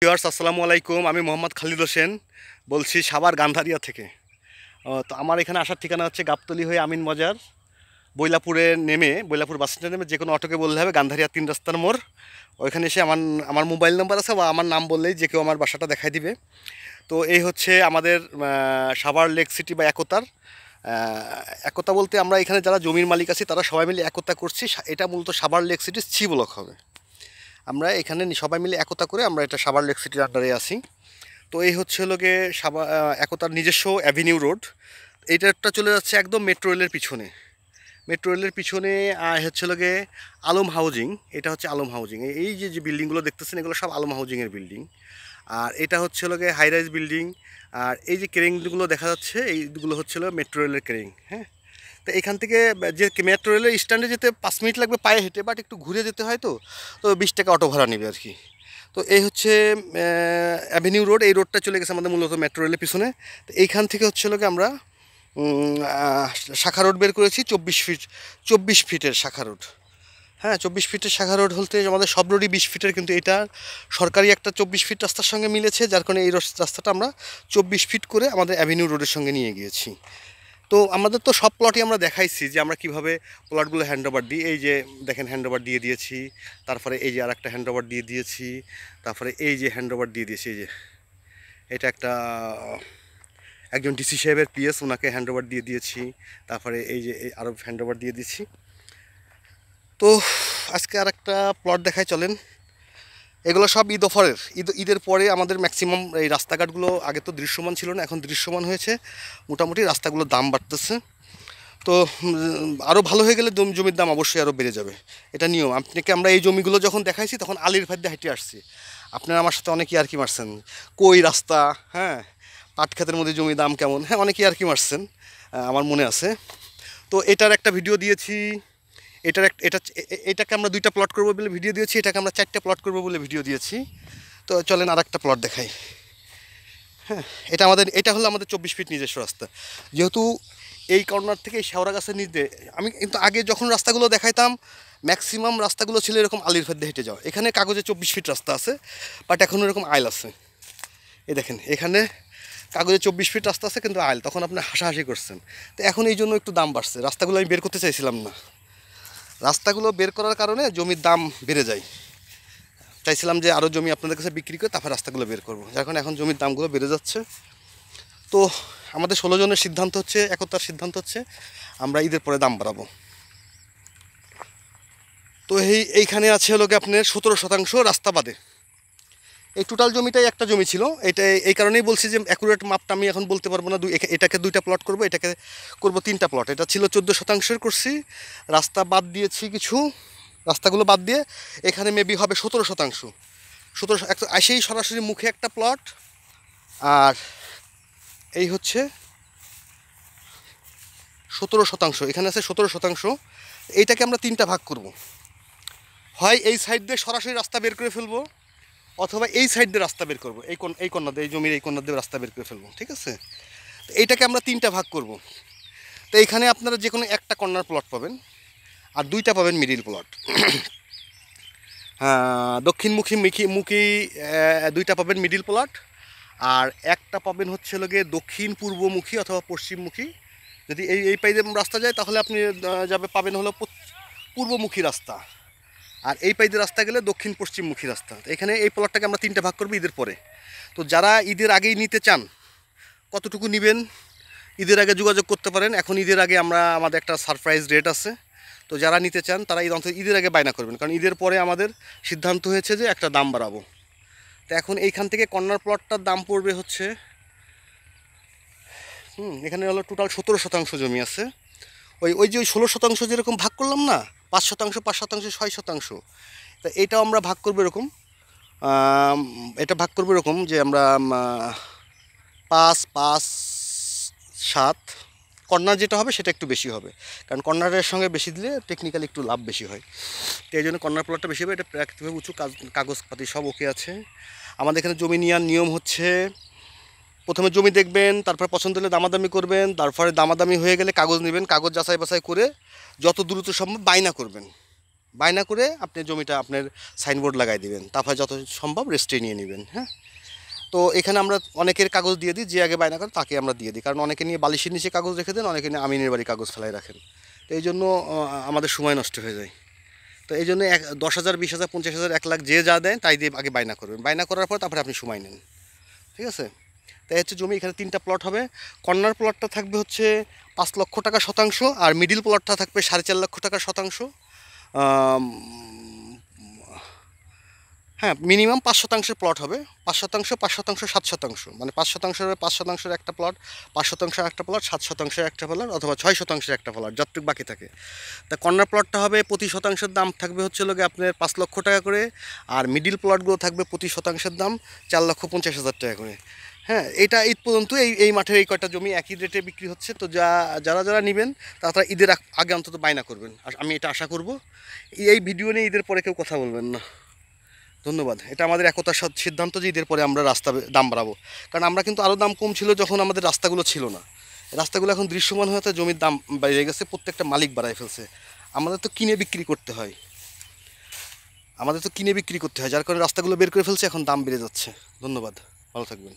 Viewers আসসালামু আলাইকুম। আমি মোহাম্মদ খালিদ হোসেন বলছি সাভার গান্ধারিয়া থেকে। তো আমার এখানে আসার ঠিকানা হচ্ছে গাবতলী হয়ে আমিন বাজার, বৈলাপুরে নেমে বৈলাপুর বাস স্ট্যান্ডে নেমে যে কোনো অটোকে বললে হবে গান্ধারিয়া 3 রাস্তার মোড়। ওইখানে এসে আমার আমার মোবাইল নাম্বার আছে বা আমার নাম বললেই যে কেউ আমার বাসাটা দেখাই দিবে। তো এই হচ্ছে আমাদের সাভার লেক সিটি বা একতার একতা বলতে আমরা এখানে যারা জমির মালিক আছি তারা সবাই মিলে একতা করছি। এটা মূলত সাভার লেক সিটির সি ব্লক হবে। আমরা এখানে সবাই মিলে একতা করে আমরা এটা সাভার লেক সিটির আন্ডারে আছি। তো এই হচ্ছে হলো গিয়ে একতার নিজস্ব অ্যাভিনিউ রোড। এইটা চলে যাচ্ছে একদম মেট্রো রেলের পিছনে। মেট্রো রেলের পিছনে হচ্ছে হলো গিয়ে আলম হাউজিং। এটা হচ্ছে আলম হাউজিং। এই যে যে বিল্ডিংগুলো দেখতেছেন এগুলো সব আলম হাউজিংয়ের বিল্ডিং। আর এটা হচ্ছে হলো গিয়ে হাই রাইজ বিল্ডিং। আর এই যে ক্রেনগুলো দেখা যাচ্ছে এইগুলো হচ্ছে হলো মেট্রো রেলের ক্রেন। হ্যাঁ, তো এখান থেকে যে মেট্রো রেলের স্ট্যান্ডে যেতে 5 মিনিট লাগবে পায়ে হেঁটে, বাট একটু ঘুরে যেতে হয়। তো তো 20 টাকা অটো ভাড়া নেবে আর কি। তো এই হচ্ছে অ্যাভিনিউ রোড। এই রোডটা চলে গেছে আমাদের মূলত মেট্রো রেলের পিছনে। তো এইখান থেকে হচ্ছে লোকে আমরা শাখা রোড বের করেছি 24 ফিট, 24 ফিটের শাখা রোড। হ্যাঁ, 24 ফিটের শাখা রোড বলতে আমাদের সব রোডই 20 ফিটের, কিন্তু এটা সরকারি একটা 24 ফিট রাস্তার সঙ্গে মিলেছে, যার কারণে এই রাস্তাটা আমরা 24 ফিট করে আমাদের অ্যাভিনিউ রোডের সঙ্গে নিয়ে গিয়েছি। তো আমাদের তো সব প্লটই আমরা দেখাইছি যে আমরা কিভাবে প্লটগুলো হ্যান্ডওভার দিই। এই যে দেখেন হ্যান্ডওভার দিয়ে দিয়েছি, তারপরে এই যে আরেকটা হ্যান্ডওভার দিয়ে দিয়েছি, তারপরে এই যে হ্যান্ডওভার দিয়ে দিয়েছি। এই যে এটা একটা একজন ডিসি সাহেবের পিএস, ওনাকে হ্যান্ডওভার দিয়ে দিয়েছি। তারপরে এই যে আরও হ্যান্ডওভার দিয়ে দিয়েছি। তো আজকে আরেকটা প্লট দেখাই চলেন। এগুলো সব ঈদ অফারের। ঈদের পরে আমাদের ম্যাক্সিমাম এই রাস্তাঘাটগুলো আগে তো দৃশ্যমান ছিল না, এখন দৃশ্যমান হয়েছে। মোটামুটি রাস্তাগুলোর দাম বাড়তেছে। তো আরও ভালো হয়ে গেলে জমির দাম অবশ্যই আরও বেড়ে যাবে, এটা নিয়ম। আপনাকে আমরা এই জমিগুলো যখন দেখাইছি তখন আলির ফাদ্যে হেঁটে আসছি। আপনারা আমার সাথে অনেকেই আর কি মারছেন, কই রাস্তা, হ্যাঁ পাট ক্ষেতের মধ্যে জমির দাম কেমন, হ্যাঁ অনেকেই আর কি মারছেন, আমার মনে আছে। তো এটার একটা ভিডিও দিয়েছি। এটাকে আমরা 2টা প্লট করবো বলে ভিডিও দিয়েছি, এটাকে আমরা 4টে প্লট করবো বলে ভিডিও দিয়েছি। তো চলেন আর একটা প্লট দেখাই। হ্যাঁ, এটা হলো আমাদের 24 ফিট নিজস্ব রাস্তা। যেহেতু এই কর্নার থেকে এই শেওড়া গাছের নিচে আমি কিন্তু আগে যখন রাস্তাগুলো দেখাইতাম ম্যাক্সিমাম রাস্তাগুলো ছিল এরকম আলির ফাদ্যে হেঁটে যাওয়া। এখানে কাগজে 24 ফিট রাস্তা আছে, বাট এখন এরকম আইল আছে। এই দেখেন এখানে কাগজে 24 ফিট রাস্তা আছে কিন্তু আইল, তখন আপনি হাসাহাসি করছেন। তো এখন এই জন্য একটু দাম বাড়ছে। রাস্তাগুলো আমি বের করতে চাইছিলাম না, রাস্তাগুলো বের করার কারণে জমির দাম বেড়ে যায়। চাইছিলাম যে আরও জমি আপনাদের কাছে বিক্রি করে তারপর রাস্তাগুলো বের করবো, যার কারণে এখন জমির দামগুলো বেড়ে যাচ্ছে। তো আমাদের 16 জনের সিদ্ধান্ত হচ্ছে, একতার সিদ্ধান্ত হচ্ছে আমরা ঈদের পরে দাম বাড়াবো। তো এইখানে আছে হলো কি আপনার 17% রাস্তা বাদে। এই টোটাল জমিটাই একটা জমি ছিল। এটা এই কারণেই বলছি যে অ্যাকুরেট মাপটা আমি এখন বলতে পারবো না। এটাকে 2টা প্লট করব, এটাকে করব 3টা প্লট। এটা ছিল 14% করছি, রাস্তা বাদ দিয়েছি কিছু। রাস্তাগুলো বাদ দিয়ে এখানে মেবি হবে 17%। 17 আসেই সরাসরি মুখে একটা প্লট। আর এই হচ্ছে 17%, এখানে আছে 17%। এইটাকে আমরা 3টা ভাগ করব। হয় এই সাইড দিয়ে সরাসরি রাস্তা বের করে ফেলবো, অথবা এই সাইড দিয়ে রাস্তা বের করবো। এই কর্নার দিয়ে, এই জমির এই কর্নার দিয়ে রাস্তা বের করে ফেলবো, ঠিক আছে। তো এইটাকে আমরা 3টা ভাগ করব। তো এইখানে আপনারা যে কোনো একটা কর্নার প্লট পাবেন, আর 2টা পাবেন মিডিল প্লট। দক্ষিণমুখী মুখী 2টা পাবেন মিডিল প্লট, আর একটা পাবেন হচ্ছে লোকে দক্ষিণ পূর্বমুখী অথবা পশ্চিমমুখী। যদি এই পাইতে রাস্তা যায় তাহলে আপনি পাবেন হলো পূর্বমুখী রাস্তা, আর এই পাইতে রাস্তা গেলে দক্ষিণ পশ্চিমমুখী রাস্তা। তো এখানে এই প্লটটাকে আমরা 3টা ভাগ করবো ঈদের পরে। তো যারা ঈদের আগেই নিতে চান, কতটুকু নেবেন ঈদের আগে যোগাযোগ করতে পারেন। এখন ঈদের আগে আমাদের একটা সারপ্রাইজ রেট আছে। তো যারা নিতে চান তারা ঈদের আগে বায়না করবেন, কারণ ঈদের পরে আমাদের সিদ্ধান্ত হয়েছে যে একটা দাম বাড়াবো। তো এখন এইখান থেকে কর্নার প্লটটার দাম পড়বে হচ্ছে এখানে হলো টোটাল 17% জমি আছে। ওই যে 16% যেরকম ভাগ করলাম না, 5%, 5%, 6%। তা এটাও আমরা ভাগ করবো এরকম। এটা ভাগ করবো এরকম যে আমরা 5, 5, 7। কর্নার যেটা হবে সেটা একটু বেশি হবে, কারণ কর্নারের সঙ্গে বেশি দিলে টেকনিক্যালি একটু লাভ বেশি হয়। তো এই জন্য কর্নার প্লটটা বেশি হবে। এটা প্রাকৃতিকভাবে উঁচু, কাগজপাতি সব ওকে আছে। আমাদের এখানে জমি নেওয়ার নিয়ম হচ্ছে প্রথমে জমি দেখবেন, তারপর পছন্দ হলে দামাদামি করবেন, তারপরে দামাদামি হয়ে গেলে কাগজ নেবেন, কাগজ যাচাই বাছাই করে যত দ্রুত সম্ভব বায়না করবেন। বায়না করে আপনি জমিটা আপনার সাইনবোর্ড লাগাই দিবেন, তারপরে যত সম্ভব রেস্টে নিয়ে নেবেন। হ্যাঁ, তো এখানে আমরা অনেকের কাগজ দিয়ে দিই, যে আগে বায়না করে তাকে আমরা দিয়ে দিই, কারণ অনেকে নিয়ে বালিশের নিচে কাগজ রেখে দেন, অনেকে নিয়ে আমিনের বাড়ি কাগজ ফেলাই রাখেন। তো এই জন্য আমাদের সময় নষ্ট হয়ে যায়। তো এই জন্য 10,000, 20,000, 50,000, 1 লাখ যে যা দেন তাই দিয়ে আগে বায়না করবেন। বায়না করার পর তারপরে আপনি সময় নেন। ঠিক আছে? তাই হচ্ছে জমি এখানে 3টা প্লট হবে। কর্নার প্লটটা থাকবে হচ্ছে 5 লক্ষ টাকা শতাংশ, আর মিডিল প্লটটা থাকবে 4.5 লক্ষ টাকা শতাংশ। আম, হ্যাঁ, মিনিমাম 5 শতাংশের প্লট হবে। 5 শতাংশ, 5 শতাংশ, 7 শতাংশ, মানে 5 শতাংশের 5 শতাংশের একটা প্লট, 5 শতাংশের একটা প্লট, 7 শতাংশের একটা প্লট, অথবা 6 শতাংশের একটা প্লট, যতটুকু বাকি থাকে। তা কর্নার প্লটটা হবে প্রতি শতাংশের দাম থাকবে হচ্ছে লোকে আপনার 5 লক্ষ টাকা করে, আর মিডিল প্লটগুলো থাকবে প্রতি শতাংশের দাম 4,50,000 টাকা করে। হ্যাঁ, এটা ঈদ পর্যন্ত এই মাঠের এই কয়টা জমি একই রেটে বিক্রি হচ্ছে। তো যারা নেবেন তারা ঈদের আগে অন্তত বায়না করবেন, আর আমি এটা আশা করব। এই ভিডিও নিয়ে ঈদের পরে কেউ কথা বলবেন না। ধন্যবাদ। এটা আমাদের একতার সিদ্ধান্ত যে ঈদের পরে আমরা দাম বাড়াবো। কারণ আমরা কিন্তু আরও দাম কম ছিল যখন আমাদের রাস্তাগুলো ছিল না। রাস্তাগুলো এখন দৃশ্যমান হতে জমির দাম বেড়ে গেছে, প্রত্যেকটা মালিক বাড়ায় ফেলছে। আমাদের তো কিনে বিক্রি করতে হয়, যার কারণে রাস্তাগুলো বের করে ফেলছে, এখন দাম বেড়ে যাচ্ছে। ধন্যবাদ, ভালো থাকবেন।